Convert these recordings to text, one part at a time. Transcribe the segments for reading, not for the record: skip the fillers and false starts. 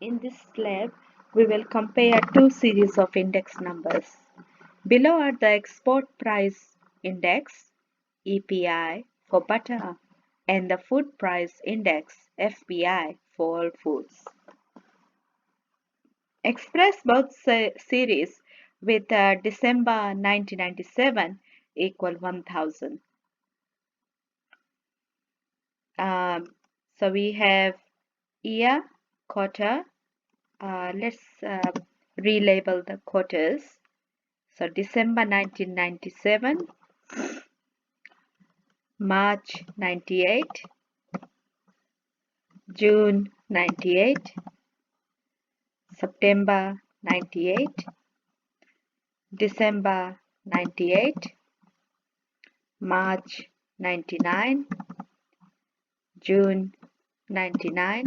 In this lab, we will compare two series of index numbers. Below are the export price index (EPI) for butter and the food price index (FPI) for all foods. Express both series with December 1997 equal 1000. So we have year, quarter. Let's relabel the quarters. So December 1997, March 98, June 98, September 98, December 98, March 99, June 99,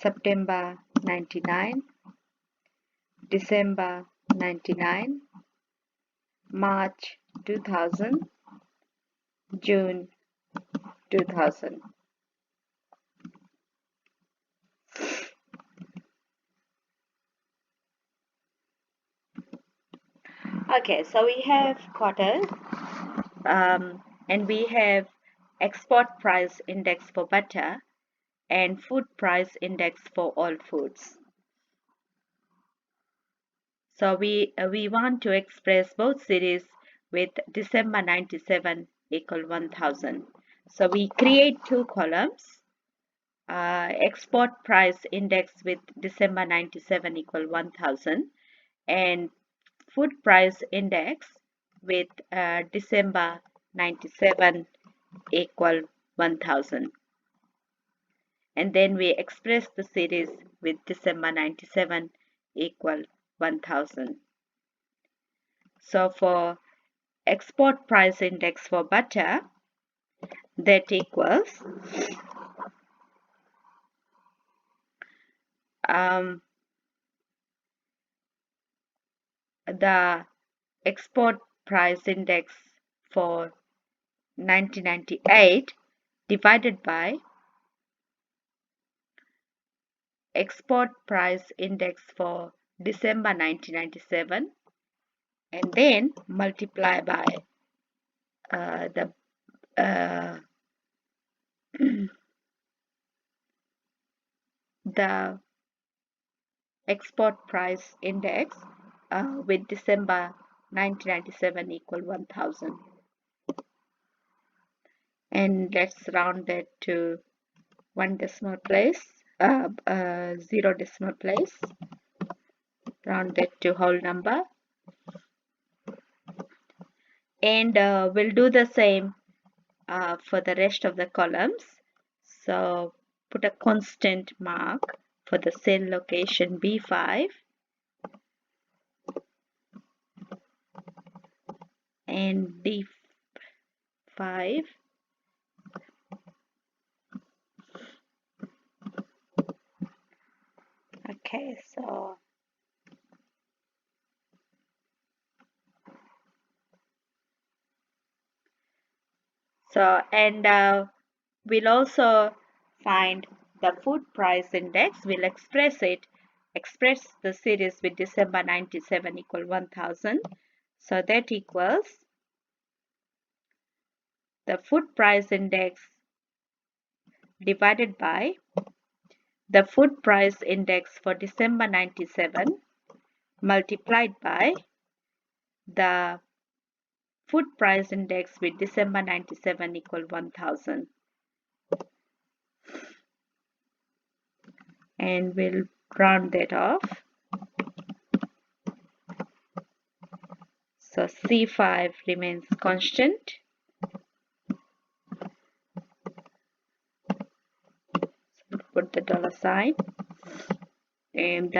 September 99, December 99, March 2000, June 2000. Okay, so we have quarters and we have export price index for butter and food price index for all foods. So we want to express both series with December 97 equal 1000. So we create two columns. Export price index with December 97 equal 1000 and food price index with December 97 equal 1000. And then we express the series with December 97 equal 1000. So for export price index for butter, that equals the export price index for 1998 divided by export price index for December 1997 and then multiply by the export price index with December 1997 equal 1000. And let's round that to 1 decimal place, 0 decimal place, round that to whole number. And we'll do the same for the rest of the columns. So put a constant mark for the cell location B5 and D5. Okay, and we'll also find the food price index. We'll express the series with December 97 equal 1000. So that equals the food price index divided by the food price index for December 97 multiplied by the food price index with December 97 equal 1000. And we'll round that off. So C5 remains constant. So put the $sign. And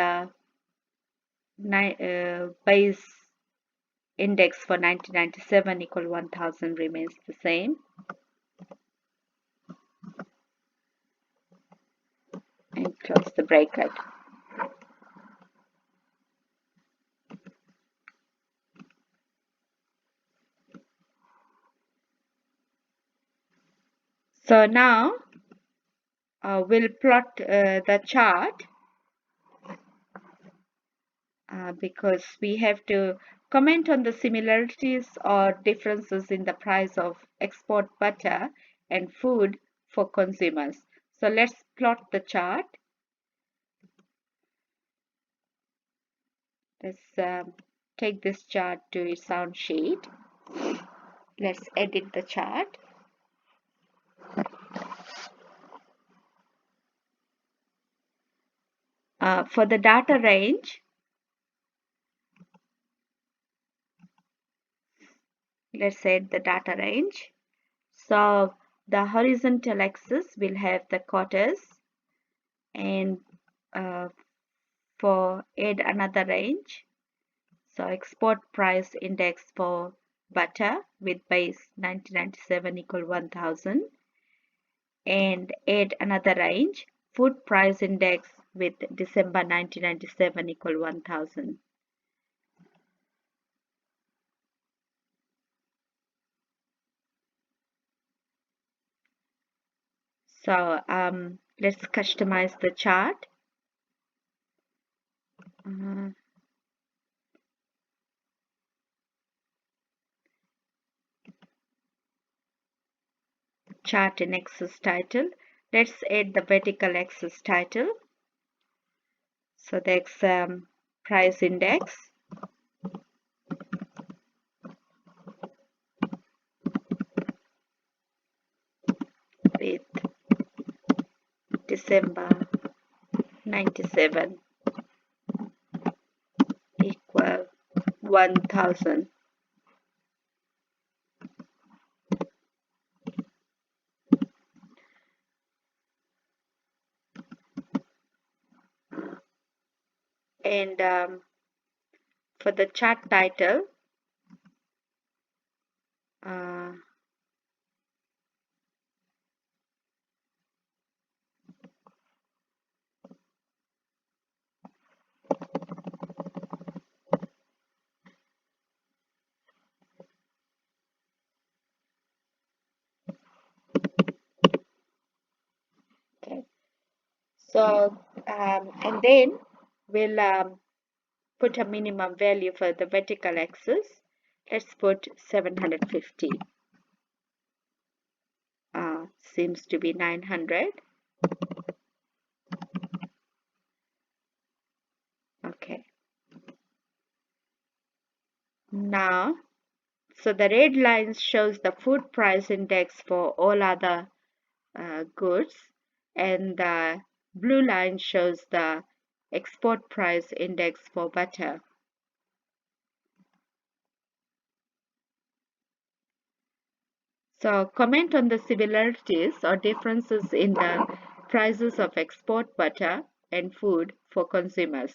the base index for 1997 equal 1000 remains the same. And close the bracket. So now we'll plot the chart because we have to comment on the similarities or differences in the price of export butter and food for consumers. So let's plot the chart. Let's take this chart to its own sheet. Let's edit the chart. For the data range, let's add the data range. So the horizontal axis will have the quotas, and for add another range. So export price index for butter with base 1997 equal 1000, and add another range, food price index with December 1997 equal 1000. So let's customize the chart. Chart and axis title. Let's add the vertical axis title. So that's price index with December 97 equal 1000. And for the chart title, okay. So and then we'll put a minimum value for the vertical axis. Let's put 750. Seems to be 900. Okay. Now, so the red line shows the food price index for all other goods, and the blue line shows the export price index for butter. So comment on the similarities or differences in the prices of export butter and food for consumers.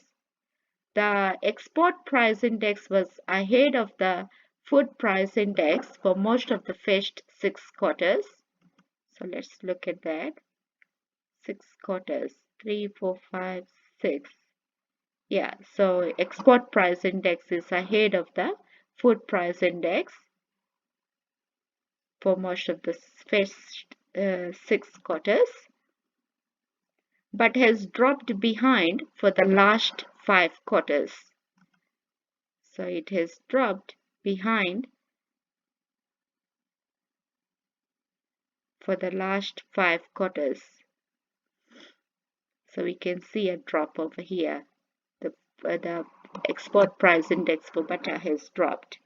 The export price index was ahead of the food price index for most of the first 6 quarters. So let's look at that. 6 quarters, 3, 4, 5, 6. Yeah, so export price index is ahead of the food price index for most of the first 6 quarters, but has dropped behind for the last 5 quarters. So it has dropped behind for the last 5 quarters. So we can see a drop over here. The export price index for butter has dropped.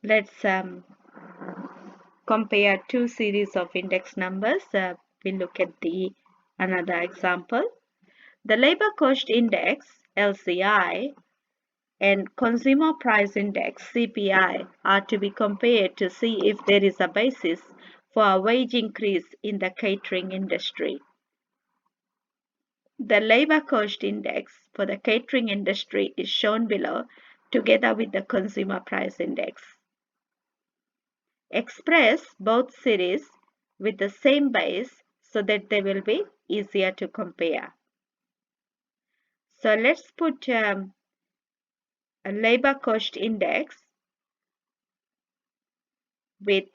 Let's compare two series of index numbers. We look at another example. The labor cost index LCI and consumer price index CPI are to be compared to see if there is a basis for a wage increase in the catering industry. The labor cost index for the catering industry is shown below together with the consumer price index. Express both series with the same base so that they will be easier to compare. So let's put a labor cost index with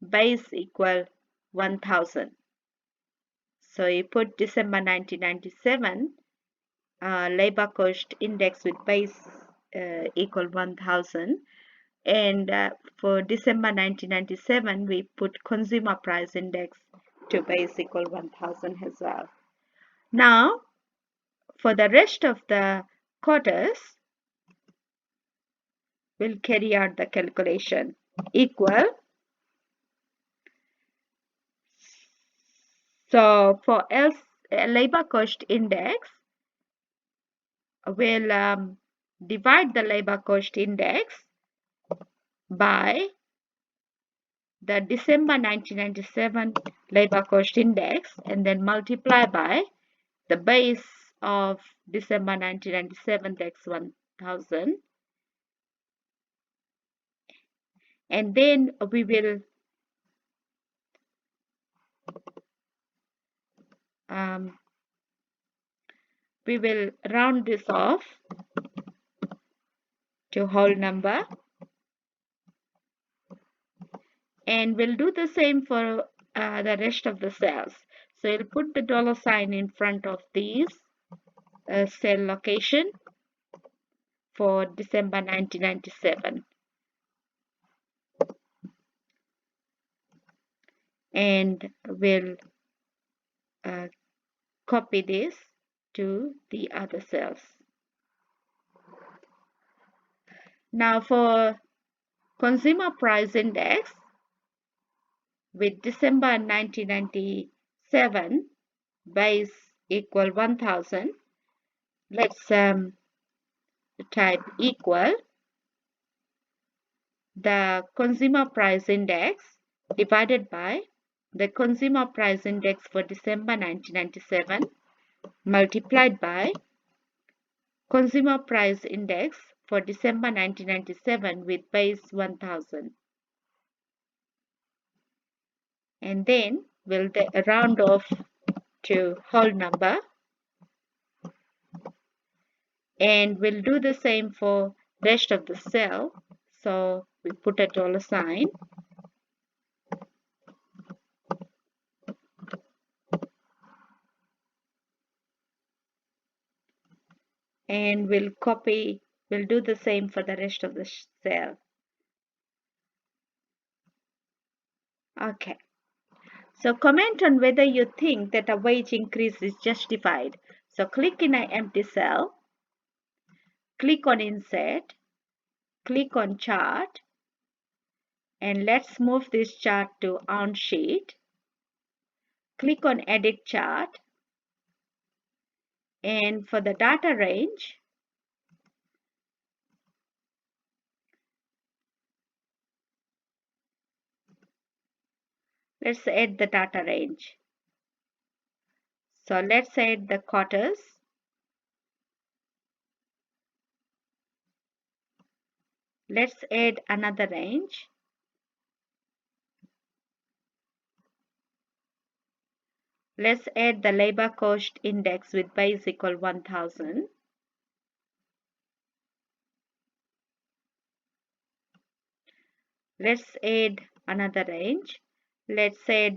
base equal 1000. So you put December 1997 labor cost index with base equal 1000, and for December 1997 we put consumer price index to base equal 1000 as well. Now for the rest of the quarters we'll carry out the calculation. Equal, so for else labor cost index we'll divide the labor cost index by the December 1997 labor cost index and then multiply by the base of December 1997, that's 1000, and then we will round this off to whole number, and we'll do the same for the rest of the cells. So you'll put the dollar sign in front of these cell location for December 1997, and we'll copy this to the other cells. Now for consumer price index with December 1997 base equal 1000, let's type equal the consumer price index divided by the consumer price index for December 1997 multiplied by consumer price index for December 1997 with base 1000, and then we'll round off to whole number, and we'll do the same for rest of the cell. So we put a dollar sign and we'll do the same for the rest of the cell. Okay, so comment on whether you think that a wage increase is justified. So click in an empty cell, click on insert, click on chart, and let's move this chart to on sheet. Click on edit chart, and for the data range, let's add the data range. So let's add the quarters. Let's add another range. Let's add the labor cost index with base equal 1000. Let's add another range. Let's add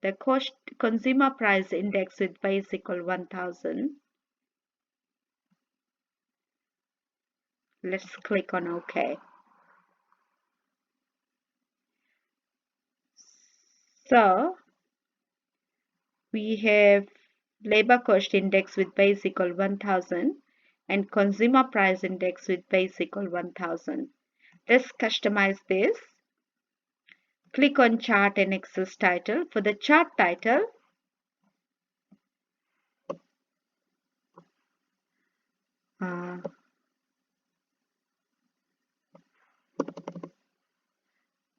the consumer price index with base equal 1000. Let's click on OK. So we have labor cost index with base equal 1000 and consumer price index with base equal 1000. Let's customize this. Click on chart and access title. For the chart title,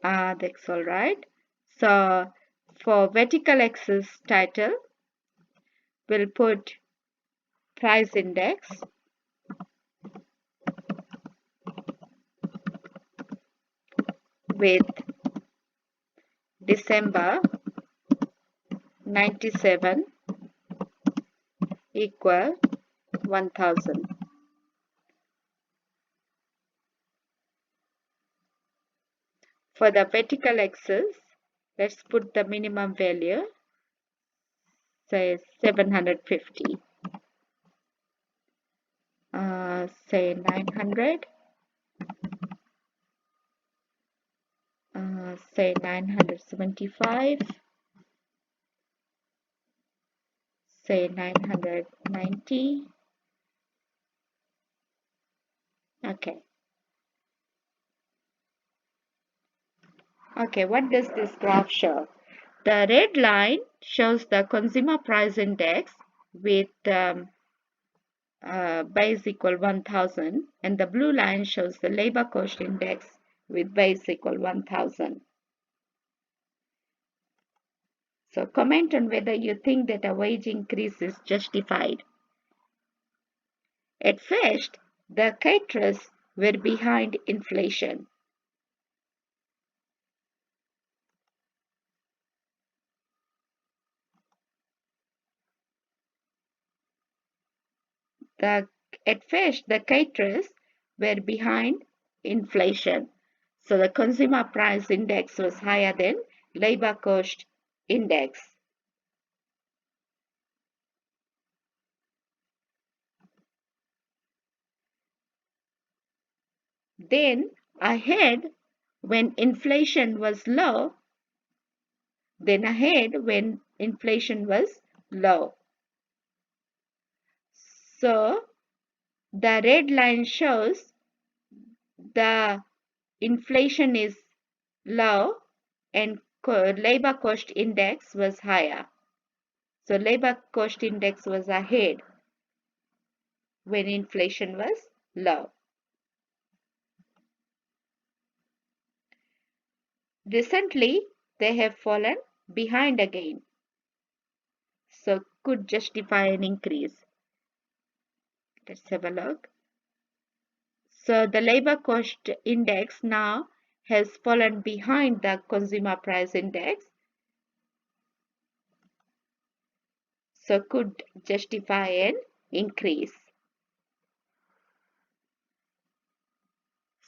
that's all right. So for vertical axis title, we'll put price index with December 97 equal 1000. For the vertical axis, let's put the minimum value, say 750, say 900, say 975, say 990. Okay. Okay, what does this graph show? The red line shows the consumer price index with base equal 1000, and the blue line shows the labor cost index with base equal 1000. So comment on whether you think that a wage increase is justified. At first, the caterers were behind inflation. At first, the caterers were behind inflation. So the consumer price index was higher than labor cost index. Then ahead, when inflation was low, when inflation was low. So the red line shows the inflation is low and labor cost index was higher. So labor cost index was ahead when inflation was low. Recently, they have fallen behind again, so could justify an increase. Let's have a look. So the labor cost index now has fallen behind the consumer price index, so could justify an increase.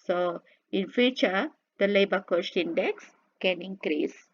So in future, the labor cost index can increase.